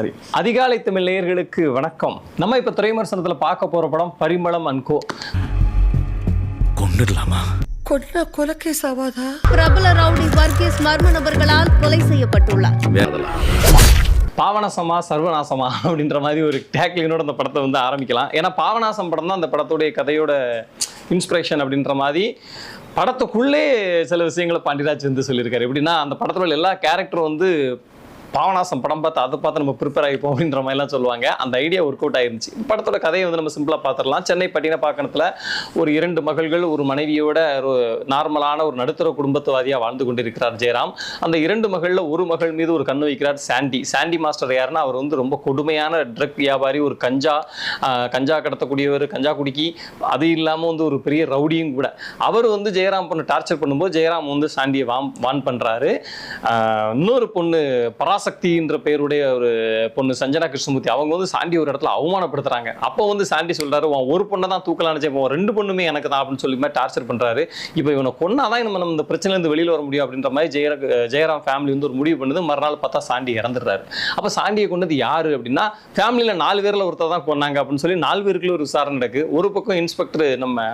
சரி, அதிகாலை தமிழ் நேயர்களுக்கு வணக்கம். நம்ம இப்ப திரைவிமர்சனத்துல பார்க்க போற படம் பரிமளம் அண்ட் கோ. கொன்னுடலாமா? கொன்னா கொலைகேஸ் ஆவாதா? பிரபல ரவுடி வர்கீஸ் மர்ம நபர்களால் கொலை செய்யப்பட்டுள்ளார். பாவனாசமா சர்வநாசமா அப்படின்ற மாதிரி ஒரு டேக்லைனோட அந்த படத்தை வந்து ஆரம்பிக்கலாம். ஏன்னா பாவனாசம் படம் தான் அந்த படத்துடைய கதையோட இன்ஸ்பிரேஷன் அப்படின்ற மாதிரி படத்துக்குள்ளே சில விஷயங்களை பாண்டியராஜ் வந்து சொல்லியிருக்காரு. எப்படின்னா அந்த படத்துல எல்லா கேரக்டரும் வந்து பாவனாசம் படம் பார்த்து அதை பார்த்து நம்ம ப்ரிப்பேர் ஆகிப்போம் அப்படின்ற மாதிரிலாம் சொல்லுவாங்க. அந்த ஐடியா ஒர்க் அவுட் ஆயிருந்துச்சு. படத்தோட கதையை வந்து நம்ம சிம்பிளாக பார்த்துடலாம். சென்னை பட்டினப்பாக்கத்தில் ஒரு 2 மகள்கள் ஒரு மனைவியோட ஒரு நார்மலான ஒரு நடுத்தர குடும்பத்துவாதியாக வாழ்ந்து கொண்டிருக்கிறார் ஜெயராம். அந்த 2 மகளில் ஒரு மகள் மீது ஒரு கண்ணு வைக்கிறார் சாண்டி. சாண்டி மாஸ்டர் யாருன்னா அவர் வந்து ரொம்ப கொடுமையான ட்ரக் வியாபாரி, ஒரு கஞ்சா கடத்தக்கூடியவர், கஞ்சா குடிக்கி, அது இல்லாமல் வந்து ஒரு பெரிய ரவுடியும் கூட. அவர் வந்து ஜெயராம் பொண்ணு டார்ச்சர் பண்ணும்போது ஜெயராம் வந்து சாண்டியை வான் பண்ணுறாரு. இன்னொரு பொண்ணு பராசக்தின்ற பேருடைய ஒரு பொண்ணு சஞ்சனா கிருஷ்ணமூர்த்தி, அவங்க வந்து சாண்டி ஒரு இடத்துல அவமானப்படுத்துறாங்க. அப்போ வந்து சாண்டி சொல்றாரு, ஒரு பொண்ணை தான் தூக்கலான்னு, 2 பொண்ணுமே எனக்கு தான் அப்படின்னு சொல்லி டார்ச்சர் பண்றாரு. இப்போ இவனை கொன்னாதான் நம்ம இந்த பிரச்சனையிலிருந்து வெளியில் வர முடியும் அப்படின்ற மாதிரி ஜெயராம் ஃபேமிலி வந்து ஒரு முடிவு பண்ணுது. மறுநாள் பார்த்தா சாண்டி இறந்துடுறாரு. அப்போ சாண்டியை கொண்டது யாரு அப்படின்னா ஃபேமிலியில 4 பேர்ல ஒருத்தர் தான் கொன்னாங்க அப்படின்னு சொல்லி 4 பேருக்குள்ள ஒரு விசாரணை நடக்கு. ஒரு பக்கம் இன்ஸ்பெக்டர் நம்ம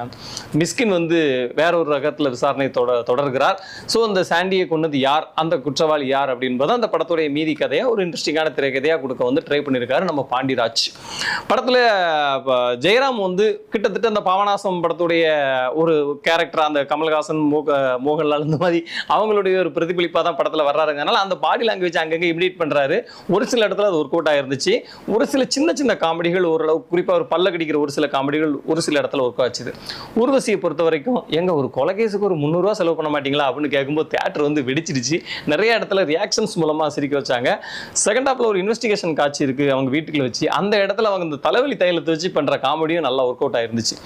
மிஸ்கின் வந்து வேற ஒரு ரகத்துல விசாரணை தொடர்கிறார். ஸோ அந்த சாண்டியை கொண்டது யார், அந்த குற்றவாளி யார் அப்படின்பது அந்த படத்துடைய மீதி கதையா ஒரு இன்ட்ரெஸ்டிங்கான திரைக்கதையா கொடுக்க வந்து ட்ரை பண்ணியிருக்காரு நம்ம பாண்டியராஜ். படத்துல ஜெயராம் வந்து கிட்டத்தட்ட அந்த பாவனாசம் படத்துடைய ஒரு கேரக்டர், அந்த கமல்ஹாசன் மோகன்லால் இந்த மாதிரி அவங்களுடைய ஒரு பிரதிபலிப்பா தான் படத்துல வர்றாருங்கனால அந்த பாடி லாங்குவேஜ் அங்கங்க இமிடேட் பண்றாரு. ஒரு சில இடத்துல அது ஒர்க் அவுட் ஆயிருந்துச்சு. ஒரு சில சின்ன காமெடிகள் ஓரளவு, குறிப்பா ஒரு பல்ல கடிக்கிற ஒரு சில காமெடிகள் ஒரு சில இடத்துல ஒர்க் ஆச்சுது. ஊர்வசியை பொறுத்த வரைக்கும் எங்க ஒரு கொலைகேஸுக்கு ஒரு 300 ரூபா செலவு பண்ண மாட்டீங்களா அப்படின்னு கேட்கும்போது தியேட்டர் வந்து வெடிச்சிடுச்சு. நிறைய இடத்துல ரியாக்ஷன்ஸ் மூலமா சிரிக்க வச்சாங்க. செகண்ட் ஹாப்ல ஒரு இன்வெஸ்டிகேஷன் காட்சி இருக்கு அவங்க வீட்டுக்குள்ள வச்சு, அந்த இடத்துல அவங்க இந்த தலைவலி தைலத்தை வச்சு பண்ற காமெடியும் நல்லா ஒர்க் அவுட் ஆயிருந்துச்சு.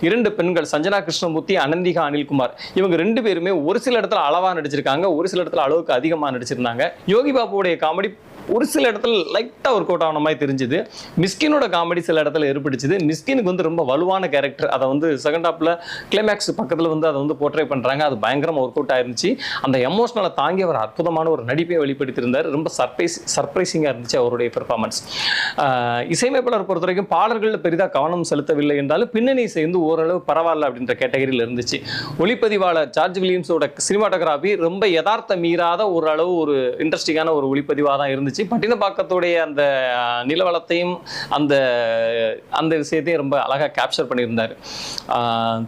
2 பெண்கள் சஞ்சனா கிருஷ்ணமூர்த்தி, அனந்திகா அனில்குமார், இவங்க 2 பேருமே ஒரு சில இடத்துல அளவா நடிச்சிருக்காங்க, ஒரு சில இடத்துல அளவுக்கு அதிகமா நடிச்சிருந்தாங்க. யோகி பாபுடைய காமெடி ஒரு சில இடத்துல லைட்டா ஒர்க் அவுட் ஆன மாதிரி தெரிஞ்சது. மிஸ்கினோட காமெடி சில இடத்துல ஏற்படுச்சுது. மிஸ்கினுக்கு வந்து ரொம்ப வலுவான கேரக்டர், அதை வந்து செகண்ட் ஹாப்ல கிளைமேக்ஸ் பக்கத்துல வந்து அதை வந்து போர்ட்ரே பண்றாங்க. அது பயங்கரமா ஒர்க் அவுட் ஆயிருந்துச்சு. அந்த எமோஷனலை தாங்கி அவர் அற்புதமான ஒரு நடிப்பை வெளிப்படுத்தியிருந்தார். ரொம்ப சர்ப்ரைசிங்கா இருந்துச்சு அவருடைய பெர்ஃபார்மன்ஸ். இசையமைப்பாளர் பொறுத்த வரைக்கும் பாடல்கள் பெரிதா கவனம் செலுத்தவில்லை என்றாலும் பின்னணி இசை வந்து ஓரளவு பரவாயில்ல அப்படின்ற கேட்டகரியில் இருந்துச்சு. ஒளிப்பதிவாளர் ஜார்ஜ் வில்லியம்ஸோட சினிமாட்டோகிராஃபி ரொம்ப யதார்த்த மீறாத ஓரளவு ஒரு இன்ட்ரெஸ்டிங்கான ஒரு ஒளிப்பதிவாக தான் இருந்துச்சு. பட்டினப்பாக்கத்துடைய அந்த நிலவளத்தையும் அந்த விஷயத்தையும் ரொம்ப அழகா கேப்சர் பண்ணியிருந்தாரு.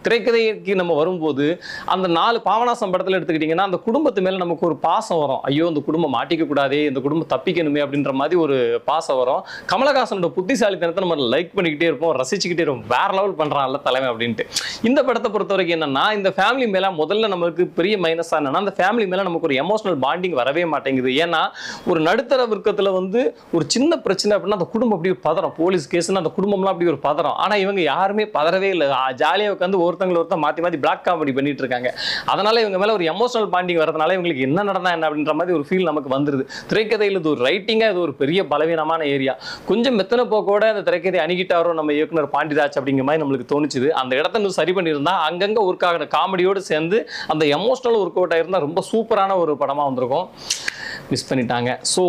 திரைக்கதைக்கு நம்ம வரும்போது அந்த 4 பாவனாசம் படத்துல எடுத்துக்கிட்டீங்கன்னா அந்த குடும்பத்து மேல நமக்கு ஒரு பாசம் வரும். ஐயோ இந்த குடும்பம் மாட்டிக்க கூடாதே, இந்த குடும்பம் தப்பிக்கணுமே அப்படின்ற மாதிரி ஒரு பாசம் வரும். கமலஹாசனோட புத்திசாலித்தனத்தை நம்ம லைக் பண்ணிக்கிட்டே இருப்போம், ரசிச்சுக்கிட்டே இருப்போம், வேற லெவல் பண்றான்ல தலைமை அப்படின்ட்டு. இந்த படத்தை பொறுத்த வரைக்கும் என்னன்னா இந்த ஃபேமிலி மேல முதல்ல நமக்கு பெரிய மைனஸ் என்னன்னா அந்த ஃபேமிலி மேல நமக்கு ஒரு எமோஷனல் பாண்டிங் வரவே மாட்டேங்குது. ஏன்னா ஒரு நடுத்தர வர்க்கத்துல வந்து ஒரு சின்ன பிரச்சனை அப்படின்னா அந்த குடும்பம் அப்படி ஒரு பதறம், போலீஸ் கேஸ்னா அந்த குடும்பம்லாம் அப்படி ஒரு பதறம். ஆனா இவங்க யாருமே பதறவே இல்லை, ஜாலியா உட்காந்து ஒருத்தர் மாத்தி பிளாக் காமெடி பண்ணிட்டு இருக்காங்க. அதனால இவங்க மேல ஒரு எமோஷனல் பாண்டிங் வரதுனால இவங்களுக்கு என்ன நடந்தா என்ன அப்படின்ற மாதிரி ஒரு ஃபீல் நமக்கு வந்துருது. திரைக்கதையில் இது ஒரு ரைட்டிங்கா இது ஒரு பெரிய பலவீனமான ஏரியா. கொஞ்சம் மெத்தனை போக்கோட அந்த திரைக்கதை அணுகிட்டாரோ நம்ம இயக்குனர் பாண்டியராஜ் அப்படிங்கிற மாதிரி நம்மளுக்கு தோணுச்சுது. அந்த இடத்த இன்னும் சரி பண்ணியிருந்தா அங்கங்க ஒர்க் ஆகிற காமெடியோடு சேர்ந்து அந்த எமோஷனல் ஒர்க் அவுட் ஆயிருந்தா ரொம்ப சூப்பரான ஒரு படமா வந்திருக்கும். மிஸ் பண்ணிட்டாங்க. ஸோ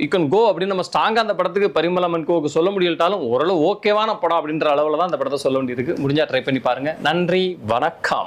யூ கேன் கோ அப்படின்னு நம்ம ஸ்ட்ராங்காக அந்த படத்துக்கு பரிமளம் அண்ட் கோவுக்கு சொல்ல முடியலட்டாலும் ஓரளவு ஓகேவான படம் அப்படின்ற அளவில் தான் அந்த படத்தை சொல்ல வேண்டியிருக்கு. முடிஞ்சா ட்ரை பண்ணி பாருங்க. நன்றி, வணக்கம்.